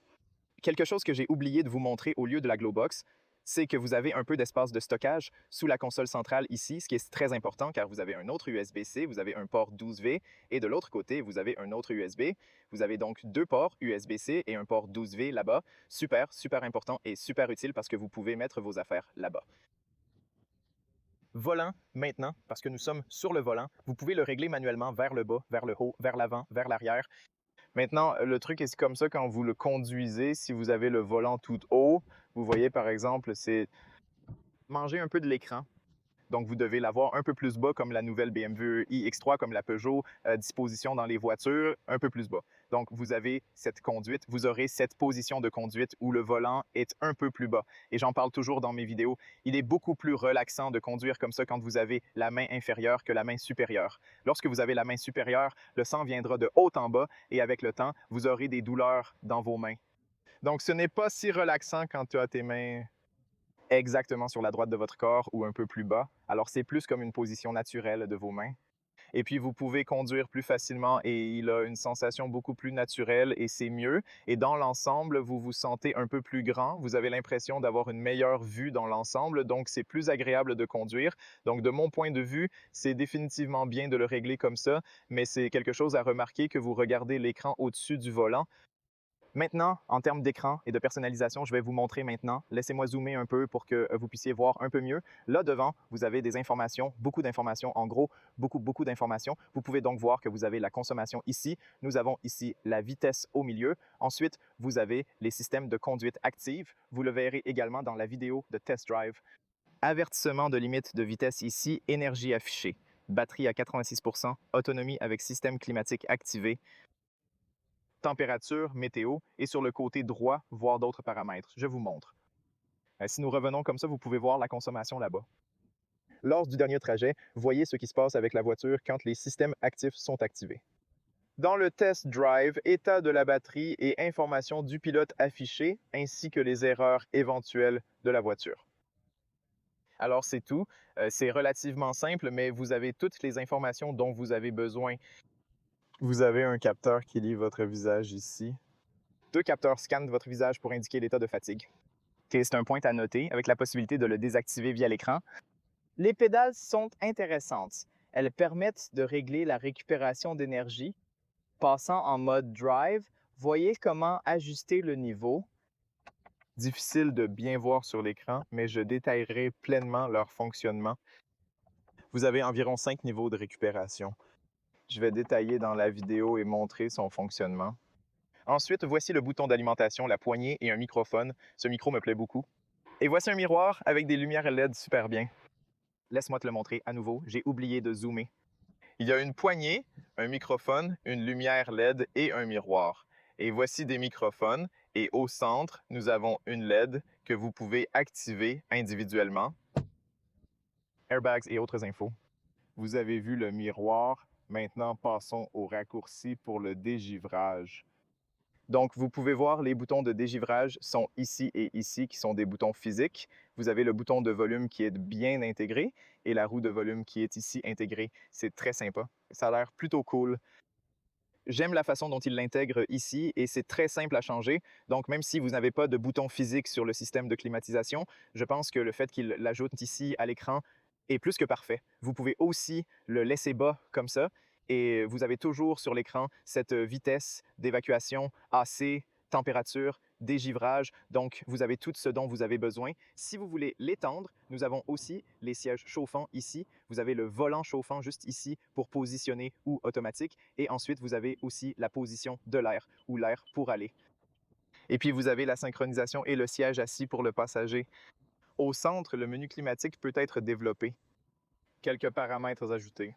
Quelque chose que j'ai oublié de vous montrer au lieu de la Glowbox, c'est que vous avez un peu d'espace de stockage sous la console centrale ici, ce qui est très important car vous avez un autre USB-C, vous avez un port 12V et de l'autre côté, vous avez un autre USB. Vous avez donc deux ports USB-C et un port 12V là-bas. Super, super important et super utile parce que vous pouvez mettre vos affaires là-bas. Volant, maintenant, parce que nous sommes sur le volant, vous pouvez le régler manuellement vers le bas, vers le haut, vers l'avant, vers l'arrière. Maintenant, le truc est comme ça quand vous le conduisez, si vous avez le volant tout haut, vous voyez par exemple, c'est manger un peu de l'écran. Donc, vous devez l'avoir un peu plus bas, comme la nouvelle BMW iX3, comme la Peugeot, disposition dans les voitures, un peu plus bas. Donc, vous avez cette conduite, vous aurez cette position de conduite où le volant est un peu plus bas. Et j'en parle toujours dans mes vidéos. Il est beaucoup plus relaxant de conduire comme ça quand vous avez la main inférieure que la main supérieure. Lorsque vous avez la main supérieure, le sang viendra de haut en bas et avec le temps, vous aurez des douleurs dans vos mains. Donc, ce n'est pas si relaxant quand tu as tes mains exactement sur la droite de votre corps ou un peu plus bas. Alors, c'est plus comme une position naturelle de vos mains. Et puis, vous pouvez conduire plus facilement et il a une sensation beaucoup plus naturelle et c'est mieux. Et dans l'ensemble, vous vous sentez un peu plus grand. Vous avez l'impression d'avoir une meilleure vue dans l'ensemble, donc c'est plus agréable de conduire. Donc, de mon point de vue, c'est définitivement bien de le régler comme ça, mais c'est quelque chose à remarquer que vous regardez l'écran au-dessus du volant. Maintenant, en termes d'écran et de personnalisation, je vais vous montrer maintenant. Laissez-moi zoomer un peu pour que vous puissiez voir un peu mieux. Là devant, vous avez des informations, beaucoup d'informations, en gros, beaucoup d'informations. Vous pouvez donc voir que vous avez la consommation ici. Nous avons ici la vitesse au milieu. Ensuite, vous avez les systèmes de conduite active. Vous le verrez également dans la vidéo de test drive. Avertissement de limite de vitesse ici, énergie affichée. Batterie à 86%, autonomie avec système climatique activé, température, météo, et sur le côté droit, voir d'autres paramètres. Je vous montre. Si nous revenons comme ça, vous pouvez voir la consommation là-bas. Lors du dernier trajet, voyez ce qui se passe avec la voiture quand les systèmes actifs sont activés. Dans le test drive, état de la batterie et informations du pilote affichées, ainsi que les erreurs éventuelles de la voiture. Alors c'est tout. C'est relativement simple, mais vous avez toutes les informations dont vous avez besoin. Vous avez un capteur qui lit votre visage ici. 2 capteurs scannent votre visage pour indiquer l'état de fatigue. Okay, c'est un point à noter, avec la possibilité de le désactiver via l'écran. Les pédales sont intéressantes. Elles permettent de régler la récupération d'énergie. Passant en mode drive, voyez comment ajuster le niveau. Difficile de bien voir sur l'écran, mais je détaillerai pleinement leur fonctionnement. Vous avez environ 5 niveaux de récupération. Je vais détailler dans la vidéo et montrer son fonctionnement. Ensuite, voici le bouton d'alimentation, la poignée et un microphone. Ce micro me plaît beaucoup. Et voici un miroir avec des lumières LED super bien. Laisse-moi te le montrer à nouveau, j'ai oublié de zoomer. Il y a une poignée, un microphone, une lumière LED et un miroir. Et voici des microphones et au centre, nous avons une LED que vous pouvez activer individuellement. Airbags et autres infos. Vous avez vu le miroir. Maintenant, passons au raccourci pour le dégivrage. Donc, vous pouvez voir les boutons de dégivrage sont ici et ici, qui sont des boutons physiques. Vous avez le bouton de volume qui est bien intégré et la roue de volume qui est ici intégrée. C'est très sympa. Ça a l'air plutôt cool. J'aime la façon dont il l'intègre ici et c'est très simple à changer. Donc, même si vous n'avez pas de bouton physique sur le système de climatisation, je pense que le fait qu'il l'ajoute ici à l'écran est plus que parfait. Vous pouvez aussi le laisser bas comme ça et vous avez toujours sur l'écran cette vitesse d'évacuation, AC, température, dégivrage. Donc, vous avez tout ce dont vous avez besoin. Si vous voulez l'étendre, nous avons aussi les sièges chauffants ici. Vous avez le volant chauffant juste ici pour positionner ou automatique. Et ensuite, vous avez aussi la position de l'air ou l'air pour aller. Et puis, vous avez la synchronisation et le siège assis pour le passager. Au centre, le menu climatique peut être développé. Quelques paramètres ajoutés.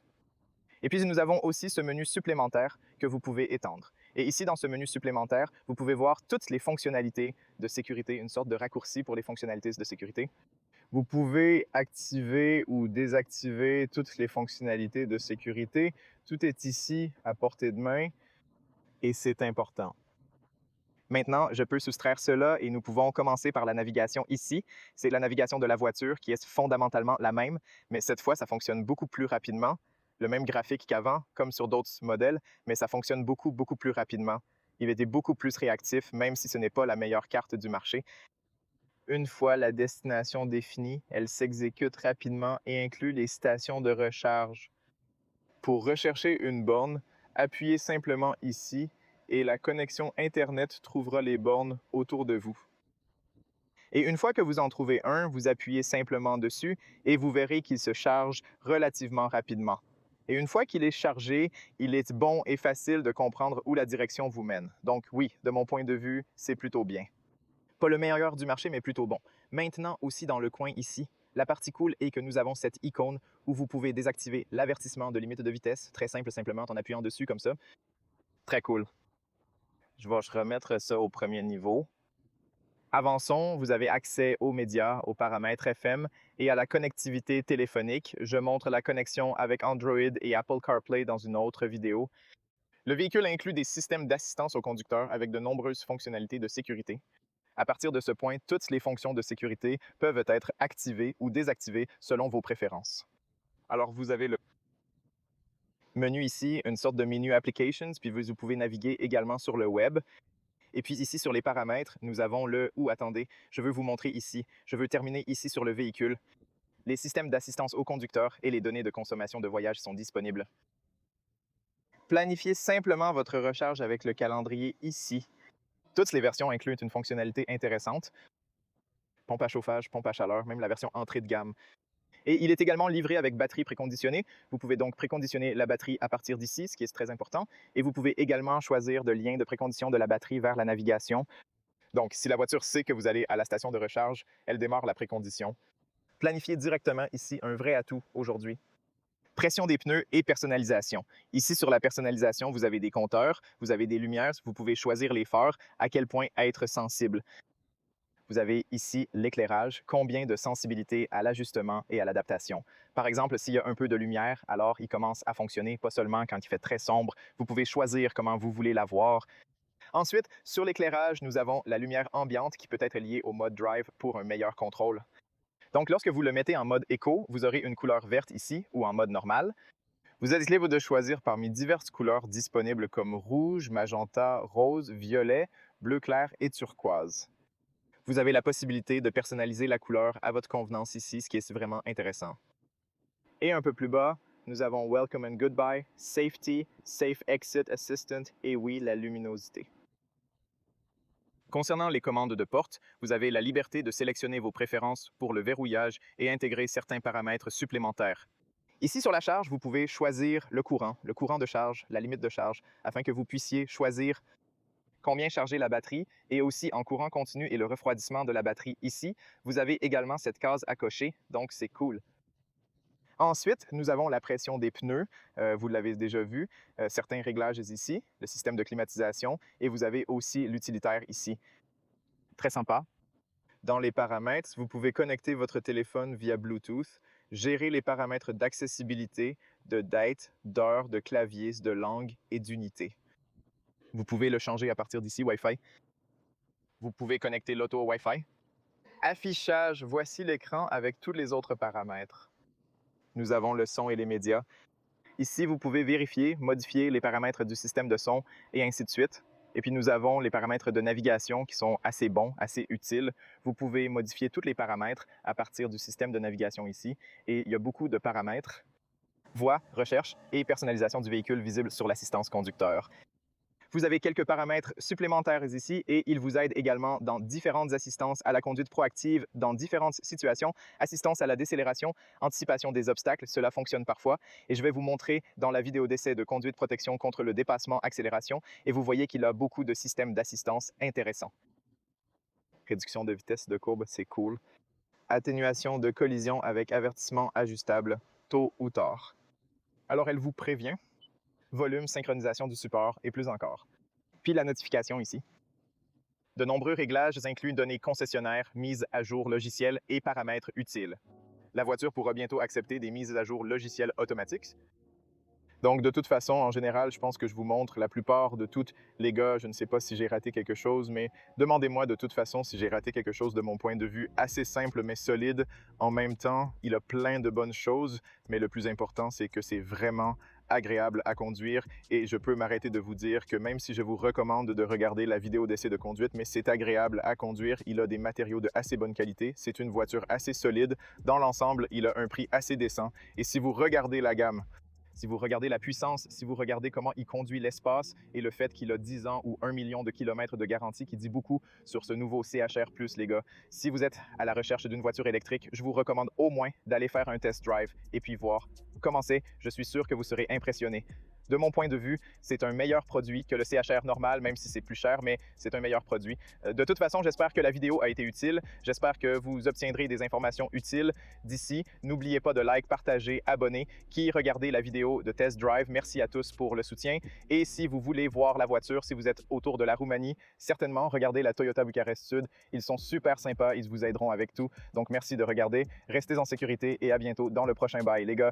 Et puis, nous avons aussi ce menu supplémentaire que vous pouvez étendre. Et ici, dans ce menu supplémentaire, vous pouvez voir toutes les fonctionnalités de sécurité, une sorte de raccourci pour les fonctionnalités de sécurité. Vous pouvez activer ou désactiver toutes les fonctionnalités de sécurité. Tout est ici à portée de main et c'est important. Maintenant, je peux soustraire cela et nous pouvons commencer par la navigation ici. C'est la navigation de la voiture qui est fondamentalement la même, mais cette fois, ça fonctionne beaucoup plus rapidement. Le même graphique qu'avant, comme sur d'autres modèles, mais ça fonctionne beaucoup plus rapidement. Il était beaucoup plus réactif, même si ce n'est pas la meilleure carte du marché. Une fois la destination définie, elle s'exécute rapidement et inclut les stations de recharge. Pour rechercher une borne, appuyez simplement ici et la connexion Internet trouvera les bornes autour de vous. Et une fois que vous en trouvez un, vous appuyez simplement dessus et vous verrez qu'il se charge relativement rapidement. Et une fois qu'il est chargé, il est bon et facile de comprendre où la direction vous mène. Donc oui, de mon point de vue, c'est plutôt bien. Pas le meilleur du marché, mais plutôt bon. Maintenant, aussi dans le coin ici, La partie cool est que nous avons cette icône où vous pouvez désactiver l'avertissement de limite de vitesse. Très simple, simplement en appuyant dessus comme ça. Très cool. Je vais remettre ça au premier niveau. Avançons, vous avez accès aux médias, aux paramètres FM et à la connectivité téléphonique. Je montre la connexion avec Android et Apple CarPlay dans une autre vidéo. Le véhicule inclut des systèmes d'assistance au conducteur avec de nombreuses fonctionnalités de sécurité. À partir de ce point, toutes les fonctions de sécurité peuvent être activées ou désactivées selon vos préférences. Alors, vous avez le menu ici, une sorte de menu Applications, puis vous pouvez naviguer également sur le web. Et puis ici, sur les paramètres, nous avons le « ou ». Attendez, je veux vous montrer ici. Je veux terminer ici sur le véhicule. Les systèmes d'assistance au conducteur et les données de consommation de voyage sont disponibles. Planifiez simplement votre recharge avec le calendrier ici. Toutes les versions incluent une fonctionnalité intéressante. Pompe à chauffage, pompe à chaleur, même la version entrée de gamme. Et il est également livré avec batterie préconditionnée. Vous pouvez donc préconditionner la batterie à partir d'ici, ce qui est très important. Et vous pouvez également choisir de lien de précondition de la batterie vers la navigation. Donc, si la voiture sait que vous allez à la station de recharge, elle démarre la précondition. Planifiez directement ici un vrai atout aujourd'hui. Pression des pneus et personnalisation. Ici, sur la personnalisation, vous avez des compteurs, vous avez des lumières, vous pouvez choisir les phares, à quel point être sensible. Vous avez ici l'éclairage, combien de sensibilité à l'ajustement et à l'adaptation. Par exemple, s'il y a un peu de lumière, alors il commence à fonctionner, pas seulement quand il fait très sombre. Vous pouvez choisir comment vous voulez la voir. Ensuite, sur l'éclairage, nous avons la lumière ambiante qui peut être liée au mode Drive pour un meilleur contrôle. Donc, lorsque vous le mettez en mode Eco, vous aurez une couleur verte ici ou en mode normal. Vous êtes libre de choisir parmi diverses couleurs disponibles comme rouge, magenta, rose, violet, bleu clair et turquoise. Vous avez la possibilité de personnaliser la couleur à votre convenance ici, ce qui est vraiment intéressant. Et un peu plus bas, nous avons Welcome and Goodbye, Safety, Safe Exit Assistant et oui, la luminosité. Concernant les commandes de porte, vous avez la liberté de sélectionner vos préférences pour le verrouillage et intégrer certains paramètres supplémentaires. Ici sur la charge, vous pouvez choisir le courant de charge, la limite de charge, afin que vous puissiez choisir combien charger la batterie et aussi en courant continu et le refroidissement de la batterie ici. Vous avez également cette case à cocher, donc c'est cool. Ensuite, nous avons la pression des pneus, vous l'avez déjà vu, certains réglages ici, le système de climatisation et vous avez aussi l'utilitaire ici. Très sympa. Dans les paramètres, vous pouvez connecter votre téléphone via Bluetooth, gérer les paramètres d'accessibilité, de date, d'heure, de clavier, de langue et d'unité. Vous pouvez le changer à partir d'ici, Wi-Fi. Vous pouvez connecter l'auto au Wi-Fi. Affichage, voici l'écran avec tous les autres paramètres. Nous avons le son et les médias. Ici, vous pouvez vérifier, modifier les paramètres du système de son et ainsi de suite. Et puis, nous avons les paramètres de navigation qui sont assez bons, assez utiles. Vous pouvez modifier tous les paramètres à partir du système de navigation ici. Et il y a beaucoup de paramètres. Voix, recherche et personnalisation du véhicule visible sur l'assistance conducteur. Vous avez quelques paramètres supplémentaires ici et ils vous aident également dans différentes assistances à la conduite proactive dans différentes situations, assistance à la décélération, anticipation des obstacles, cela fonctionne parfois. Et je vais vous montrer dans la vidéo d'essai de conduite protection contre le dépassement accélération et vous voyez qu'il a beaucoup de systèmes d'assistance intéressants. Réduction de vitesse de courbe, c'est cool. Atténuation de collision avec avertissement ajustable, tôt ou tard. Alors elle vous prévient. Volume, synchronisation du support et plus encore. Puis la notification ici. De nombreux réglages incluent données concessionnaires, mises à jour logicielles et paramètres utiles. La voiture pourra bientôt accepter des mises à jour logicielles automatiques. Donc, de toute façon, en général, je pense que je vous montre la plupart de toutes les gars. Je ne sais pas si j'ai raté quelque chose, mais demandez-moi de toute façon si j'ai raté quelque chose de mon point de vue assez simple mais solide. En même temps, il a plein de bonnes choses, mais le plus important, c'est que c'est vraiment agréable à conduire et je peux m'arrêter de vous dire que même si je vous recommande de regarder la vidéo d'essai de conduite, mais c'est agréable à conduire, il a des matériaux de assez bonne qualité, c'est une voiture assez solide, dans l'ensemble, il a un prix assez décent et si vous regardez la gamme, si vous regardez la puissance, si vous regardez comment il conduit l'espace et le fait qu'il a 10 ans ou 1 million de kilomètres de garantie qui dit beaucoup sur ce nouveau CHR+, les gars. Si vous êtes à la recherche d'une voiture électrique, je vous recommande au moins d'aller faire un test drive et puis voir. Commencez, je suis sûr que vous serez impressionné. de mon point de vue, c'est un meilleur produit que le CHR normal, même si c'est plus cher, mais c'est un meilleur produit. De toute façon, j'espère que la vidéo a été utile. J'espère que vous obtiendrez des informations utiles d'ici. N'oubliez pas de like, partager, abonner, qui regardez la vidéo de Test Drive. Merci à tous pour le soutien. Et si vous voulez voir la voiture, si vous êtes autour de la Roumanie, certainement regardez la Toyota Bucarest Sud. Ils sont super sympas, ils vous aideront avec tout. Donc merci de regarder. Restez en sécurité et à bientôt dans le prochain bail, les gars.